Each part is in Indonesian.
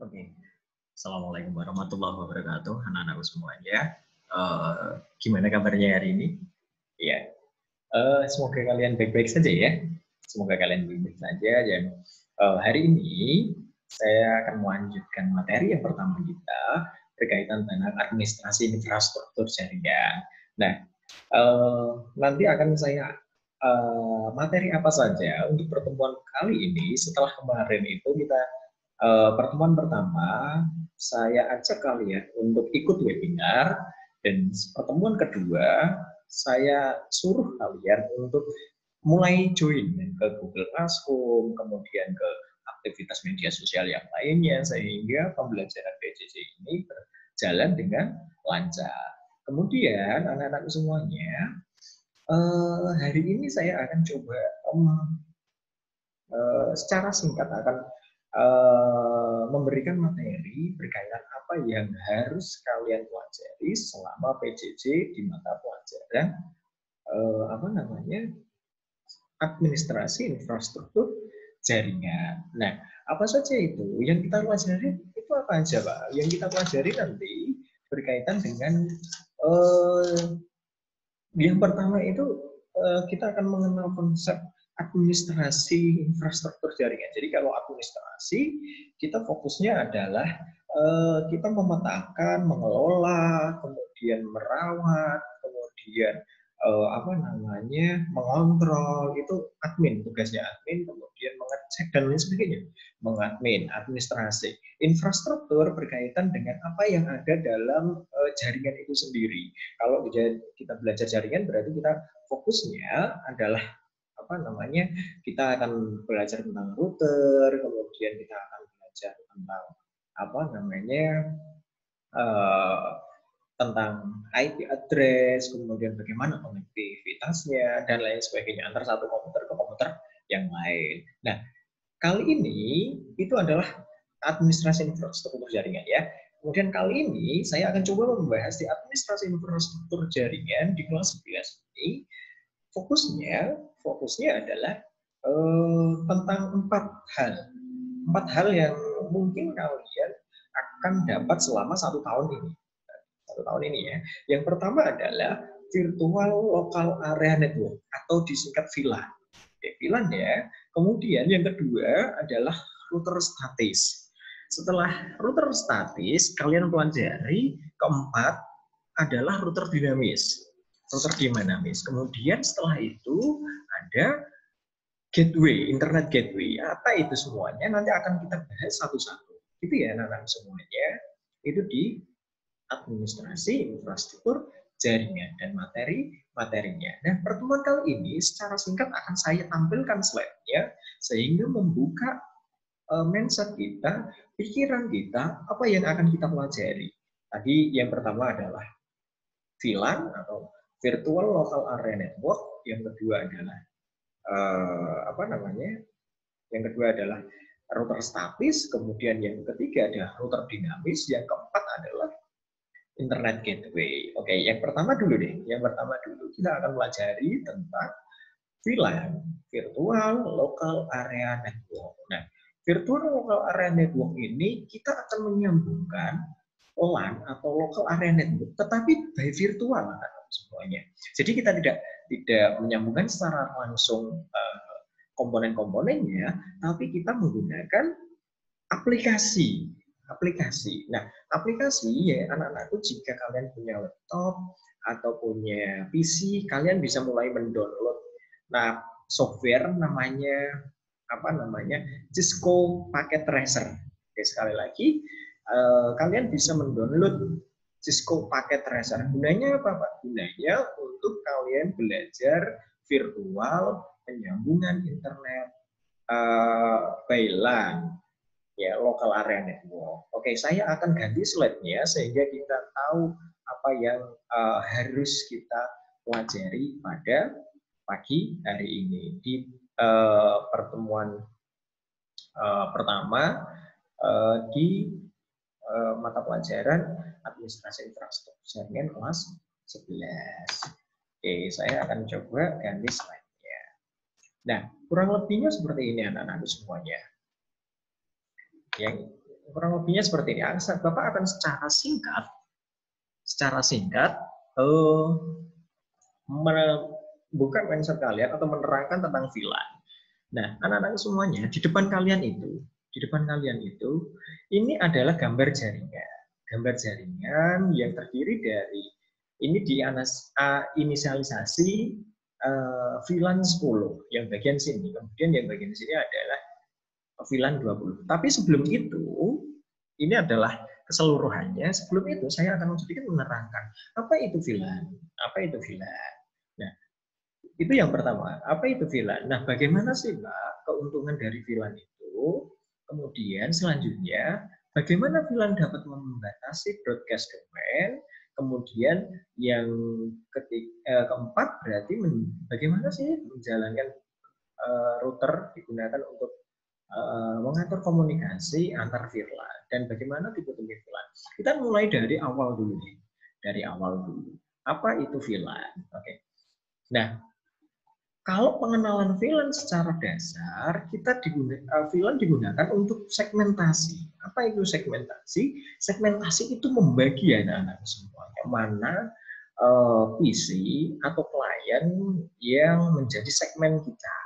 Oke, Assalamualaikum warahmatullahi wabarakatuh, anak-anakku semuanya. Gimana kabarnya hari ini? Ya, semoga kalian baik-baik saja ya. Semoga kalian baik-baik saja. Dan hari ini saya akan melanjutkan materi yang pertama kita berkaitan dengan administrasi infrastruktur jaringan. Nah, nanti akan saya materi apa saja untuk pertemuan kali ini. Setelah kemarin itu kita pertemuan pertama, saya ajak kalian untuk ikut webinar, dan pertemuan kedua, saya suruh kalian untuk mulai join ke Google Classroom, kemudian ke aktivitas media sosial yang lainnya, sehingga pembelajaran PJJ ini berjalan dengan lancar. Kemudian, anak-anak semuanya, hari ini saya akan coba secara singkat akan memberikan materi berkaitan apa yang harus kalian pelajari selama PJJ di mata pelajaran administrasi infrastruktur jaringan. Nah, apa saja itu yang kita pelajari? Itu apa aja, Pak? Yang kita pelajari nanti berkaitan dengan yang pertama itu kita akan mengenal konsep administrasi infrastruktur jaringan. Jadi kalau administrasi, kita fokusnya adalah kita memetakan, mengelola, kemudian merawat, kemudian mengontrol, itu admin, tugasnya admin, kemudian mengecek dan lain sebagainya. Mengadmin, administrasi. Infrastruktur berkaitan dengan apa yang ada dalam jaringan itu sendiri. Kalau kita belajar jaringan berarti kita fokusnya adalah kita akan belajar tentang router, kemudian kita akan belajar tentang tentang IP address, kemudian bagaimana konektivitasnya dan lain sebagainya antara satu komputer ke komputer yang lain. Nah, kali ini itu adalah administrasi infrastruktur jaringan ya. Kemudian kali ini saya akan coba membahas di administrasi infrastruktur jaringan di kelas 11 ini. Fokusnya adalah tentang empat hal yang mungkin kalian akan dapat selama satu tahun ini ya. Yang pertama adalah virtual local area network atau disingkat VLAN. VLAN ya. Kemudian yang kedua adalah router statis. Setelah router statis, kalian pelajari. Keempat adalah router dinamis. Kemudian setelah itu ada gateway, internet gateway. Apa itu semuanya? Nanti akan kita bahas satu-satu. Itu ya anak-anak semuanya. Itu di administrasi infrastruktur jaringan dan materinya. Nah, pertemuan kali ini secara singkat akan saya tampilkan slide-nya sehingga membuka mindset kita, pikiran kita, apa yang akan kita pelajari. Tadi yang pertama adalah VLAN atau Virtual Local Area Network, yang kedua adalah yang kedua adalah router statis, kemudian yang ketiga adalah router dinamis, yang keempat adalah internet gateway. Oke, yang pertama dulu kita akan pelajari tentang VLAN, Virtual Local Area Network. Nah, Virtual Local Area Network ini kita akan menyambungkan LAN atau Local Area Network, tetapi by virtual semuanya. Jadi kita tidak menyambungkan secara langsung komponen-komponennya, tapi kita menggunakan aplikasi. Nah, aplikasi ya anak-anakku, jika kalian punya laptop atau punya PC, kalian bisa mulai mendownload software namanya Cisco Packet Tracer. Oke, sekali lagi kalian bisa mendownload Cisco Packet Tracer. Gunanya apa, Pak? Gunanya untuk kalian belajar virtual penyambungan internet by LAN, ya, local area network. Oke, saya akan ganti slide-nya sehingga kita tahu apa yang harus kita pelajari pada pagi hari ini di pertemuan pertama di mata pelajaran administrasi infrastruktur jaringan kelas 11. Oke, saya akan coba ganti slide-nya. Nah, kurang lebihnya seperti ini anak-anak semuanya. kurang lebihnya seperti ini. Bapak akan secara singkat eh, membuka mindset kalian atau menerangkan tentang VLAN. Nah, anak-anak semuanya di depan kalian itu, ini adalah gambar jaringan. Gambar jaringan yang terdiri dari ini inisialisasi VLAN 10 yang bagian sini. Kemudian yang bagian sini adalah VLAN 20. Tapi sebelum itu, ini adalah keseluruhannya. Sebelum itu saya akan sedikit menerangkan apa itu VLAN, apa itu VLAN. Nah, itu yang pertama. Apa itu VLAN? Nah, bagaimana sih Mbak keuntungan dari VLAN itu? Kemudian selanjutnya, bagaimana VLAN dapat membatasi broadcast domain? Kemudian yang keempat berarti bagaimana sih menjalankan router digunakan untuk mengatur komunikasi antar VLAN dan bagaimana tipe-tipe VLAN. Kita mulai dari awal dulu nih. Dari awal dulu. Apa itu VLAN? Oke. Nah, kalau pengenalan VLAN secara dasar, VLAN digunakan untuk segmentasi. Apa itu segmentasi? Segmentasi itu membagi anak-anak semuanya. Mana PC atau klien yang menjadi segmen kita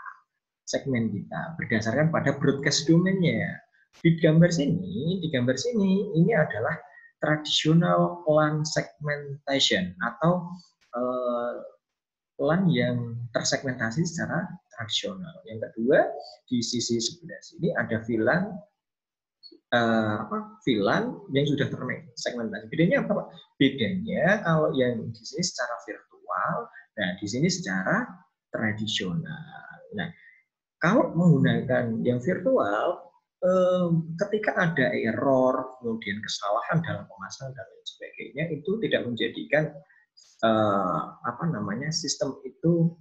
berdasarkan pada broadcast domainnya. Di gambar sini ini adalah traditional LAN segmentation atau LAN yang tersegmentasi secara tradisional. Yang kedua, di sisi sebelah sini ada VLAN yang sudah tersegmentasi. Bedanya apa, Pak? Bedanya kalau yang di sini secara virtual, nah di sini secara tradisional. Nah, kalau menggunakan yang virtual, ketika ada error, kemudian kesalahan dalam pemasangan dan lain sebagainya, itu tidak menjadikan sistem itu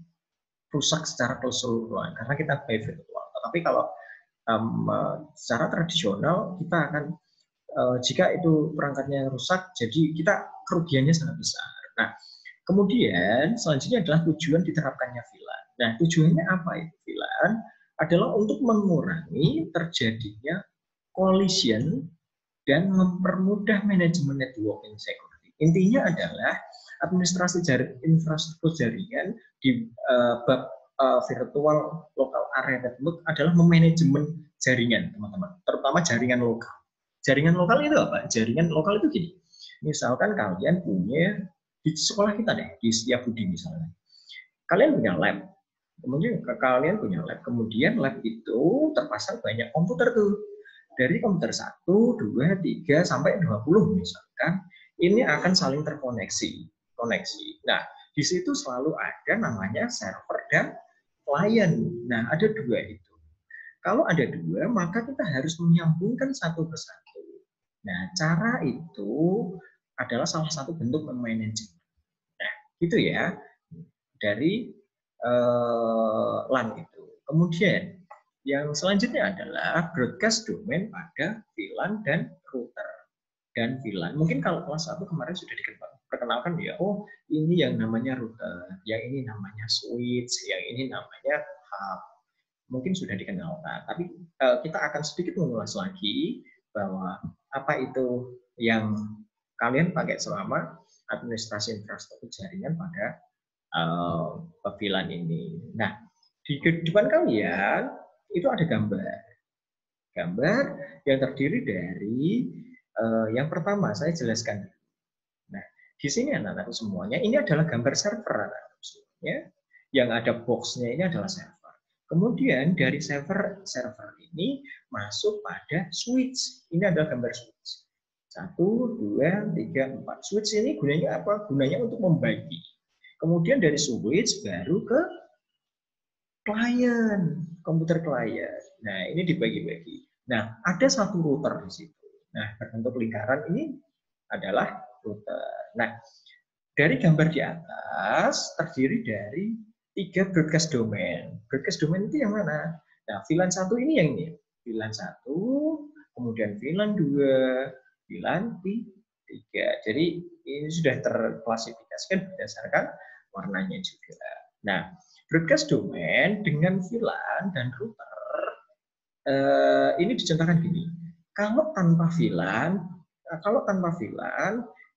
rusak secara keseluruhan karena kita by virtual. Tetapi kalau secara tradisional kita akan jika itu perangkatnya rusak, jadi kita kerugiannya sangat besar. Nah, kemudian selanjutnya adalah tujuan diterapkannya VLAN. Nah, tujuannya apa itu VLAN? Adalah untuk mengurangi terjadinya collision dan mempermudah manajemen networking security. Intinya adalah administrasi infrastruktur jaringan di bab virtual local area network adalah memanajemen jaringan, teman-teman, terutama jaringan lokal. Jaringan lokal itu apa? Jaringan lokal itu gini. Misalkan kalian punya di sekolah kita deh, di Setiabudi misalnya. Kalian punya lab. Kemudian lab itu terpasang banyak komputer tuh. Dari komputer 1, 2, 3 sampai 20 misalkan, ini akan saling terkoneksi. Nah, di situ selalu ada namanya server dan klien. Nah, ada dua itu. Kalau ada dua, maka kita harus menyambungkan satu ke satu. Nah, cara itu adalah salah satu bentuk manajemen. Nah, gitu ya, dari LAN itu. Kemudian, yang selanjutnya adalah broadcast domain pada VLAN dan router. Dan VLAN, mungkin kalau kelas 1 kemarin sudah diperkenalkan ya, oh ini yang namanya router, yang ini namanya switch, yang ini namanya hub. Mungkin sudah dikenalkan, tapi kita akan sedikit mengulas lagi bahwa apa itu yang kalian pakai selama administrasi infrastruktur jaringan pada VLAN ini. Nah, di depan kalian itu ada gambar yang terdiri dari yang pertama saya jelaskan. Nah, di sini anak-anak semuanya ini adalah gambar server anak-anak semuanya. Yang ada boxnya ini adalah server. Kemudian dari server ini masuk pada switch. Ini adalah gambar switch. 1, 2, 3, 4. Switch ini gunanya apa? Gunanya untuk membagi. Kemudian dari switch baru ke klien, komputer klien. Nah, ini dibagi-bagi. Nah, ada satu router di situ. Nah, berbentuk lingkaran ini adalah router. Nah, dari gambar di atas terdiri dari 3 broadcast domain. Broadcast domain itu yang mana? Nah, VLAN 1 ini yang ini. VLAN 1, kemudian VLAN 2, VLAN 3. Jadi, ini sudah terklasifikasikan berdasarkan warnanya juga. Nah, broadcast domain dengan VLAN dan router ini dicontohkan gini. Kalau tanpa VLAN,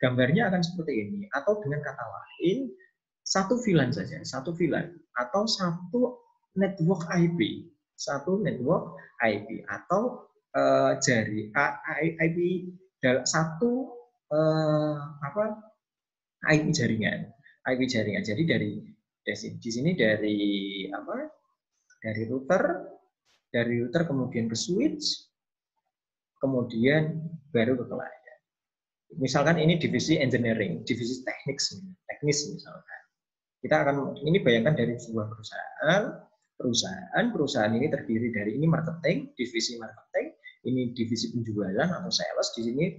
gambarnya akan seperti ini. Atau dengan kata lain, satu VLAN saja, satu VLAN atau satu network IP, atau IP dalam satu IP jaringan. Jadi di sini dari router kemudian ke switch, kemudian baru ke klien. Misalkan ini divisi engineering, divisi teknis misalkan. Ini bayangkan dari sebuah perusahaan ini terdiri dari ini marketing, divisi marketing, ini divisi penjualan atau sales, di sini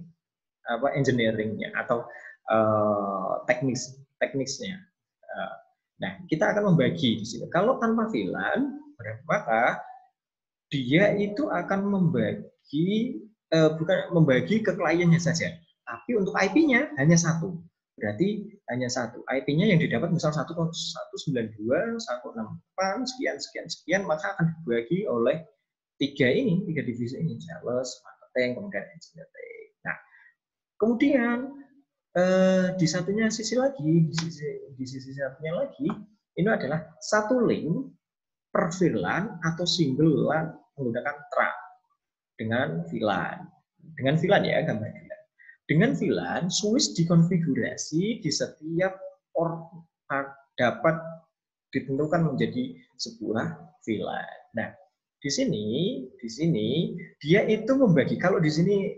engineeringnya atau teknisnya. Nah, kita akan membagi di sini. Kalau tanpa VLAN, maka dia itu akan bukan membagi ke kliennya saja, tapi untuk IP-nya hanya satu. Berarti hanya satu. IP-nya yang didapat misal 192, 168, sekian, maka akan dibagi oleh tiga divisi ini, sales, marketing, kemudian engineering. Nah, kemudian di sisi satunya lagi, ini adalah satu link per VLAN atau single LAN menggunakan TRA dengan VLAN ya, gambar VLAN. Dengan VLAN, switch dikonfigurasi di setiap port dapat ditentukan menjadi sebuah VLAN. Nah, di sini dia itu membagi. Kalau di sini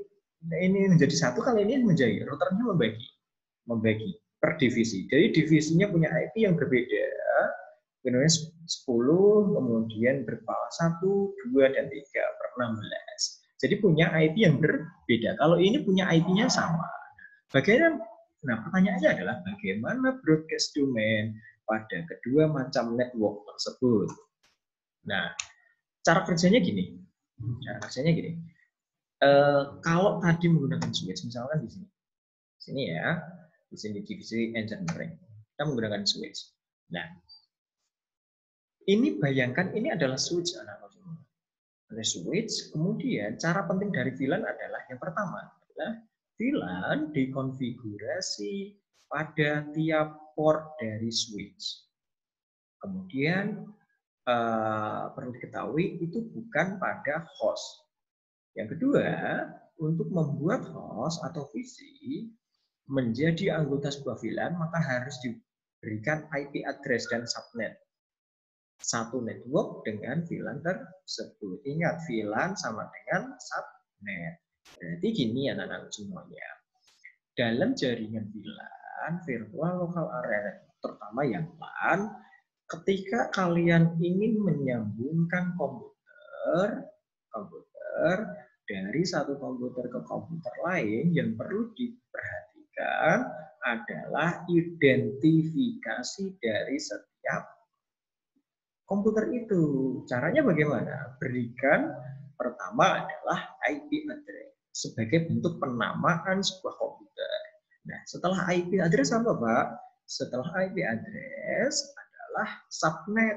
ini menjadi satu, kali ini menjadi routernya membagi per divisi. Jadi divisinya punya IP yang berbeda. Kemudian 10, kemudian berpala 1, 2, dan 3 per 16. Jadi punya IP yang berbeda. Kalau ini punya IP-nya sama. Pertanyaannya adalah bagaimana broadcast domain pada kedua macam network tersebut. Nah, cara kerjanya gini. Kalau tadi menggunakan switch, misalkan di sini ya, di sini divisi engineering, kita menggunakan switch. Nah, ini bayangkan ini adalah switch Ada switch, kemudian cara penting dari VLAN adalah yang pertama adalah VLAN dikonfigurasi pada tiap port dari switch. Kemudian perlu diketahui itu bukan pada host. Yang kedua, untuk membuat host atau VC menjadi anggota sebuah VLAN, maka harus diberikan IP address dan subnet. Satu network dengan VLAN tersebut. Ingat, VLAN sama dengan subnet. Berarti gini anak-anak semuanya. Dalam jaringan VLAN, virtual local area, terutama yang LAN, ketika kalian ingin menyambungkan komputer dari satu komputer ke komputer lain, yang perlu diperhatikan adalah identifikasi dari setiap komputer itu. Caranya bagaimana? Berikan pertama adalah IP address sebagai bentuk penamaan sebuah komputer. Nah, setelah IP address apa, Pak? Setelah IP address adalah subnet.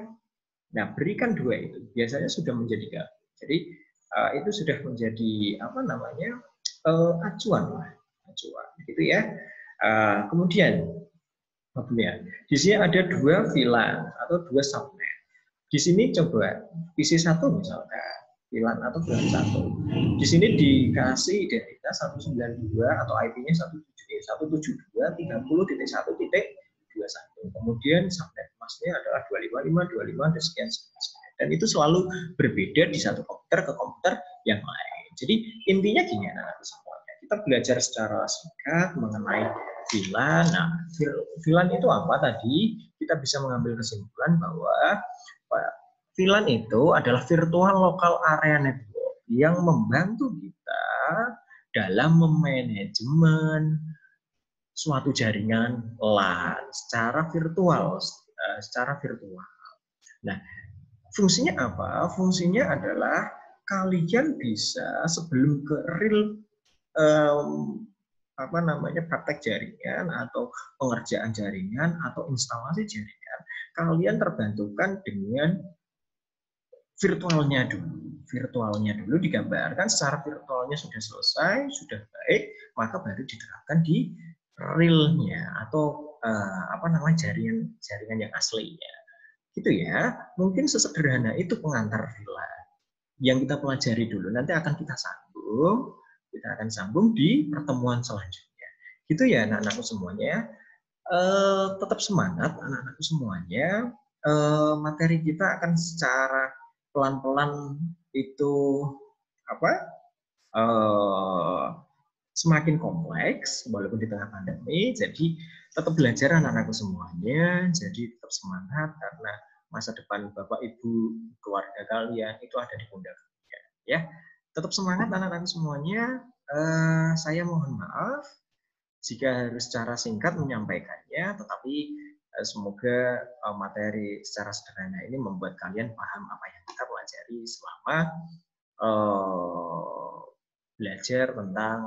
Nah, berikan dua itu. Biasanya sudah menjadi gabung. Jadi itu sudah menjadi acuan lah, gitu ya. Kemudian di sini ada dua VLAN atau dua subnet. Di sini coba PC1 misalkan, VLAN atau VLAN 1. Di sini dikasih identitas 192 atau IP-nya 172.30.1.21. Kemudian subnet masknya adalah 255, 25, dan sekian. Dan itu selalu berbeda di satu komputer ke komputer yang lain. Jadi intinya gini anak-anak semuanya. Kita belajar secara singkat mengenai VLAN. Nah, VLAN itu apa tadi? Kita bisa mengambil kesimpulan bahwa VLAN itu adalah virtual local area network yang membantu kita dalam memanajemen suatu jaringan LAN secara virtual. Nah, fungsinya apa? Fungsinya adalah kalian bisa sebelum ke real praktek jaringan atau pengerjaan jaringan atau instalasi jaringan, kalian terbantukan dengan virtualnya dulu digambarkan, secara virtualnya sudah selesai, sudah baik, maka baru diterapkan di realnya atau jaringan yang aslinya. Gitu ya. Mungkin sesederhana itu pengantar villa yang kita pelajari dulu. Nanti akan kita akan sambung di pertemuan selanjutnya. Gitu ya anak-anakku semuanya. Tetap semangat anak-anakku semuanya. Materi kita akan secara pelan-pelan itu semakin kompleks walaupun di tengah pandemi. Jadi tetap belajar anak-anakku semuanya. Jadi tetap semangat karena masa depan Bapak Ibu keluarga kalian itu ada di pundak kalian. Ya, tetap semangat anak-anakku semuanya. Saya mohon maaf jika harus secara singkat menyampaikannya, tetapi semoga materi secara sederhana ini membuat kalian paham apa yang kita pelajari selama belajar tentang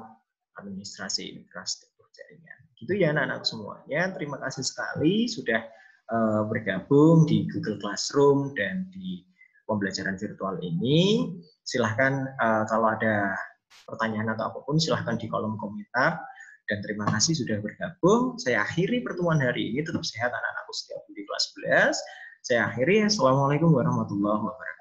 administrasi infrastruktur jaringan. Gitu ya anak-anak semuanya. Terima kasih sekali sudah bergabung di Google Classroom dan di pembelajaran virtual ini. Silahkan kalau ada pertanyaan atau apapun silahkan di kolom komentar. Dan terima kasih sudah bergabung. Saya akhiri pertemuan hari ini. Tetap sehat anak-anakku setiap di kelas 11. Saya akhiri. Assalamualaikum warahmatullahi wabarakatuh.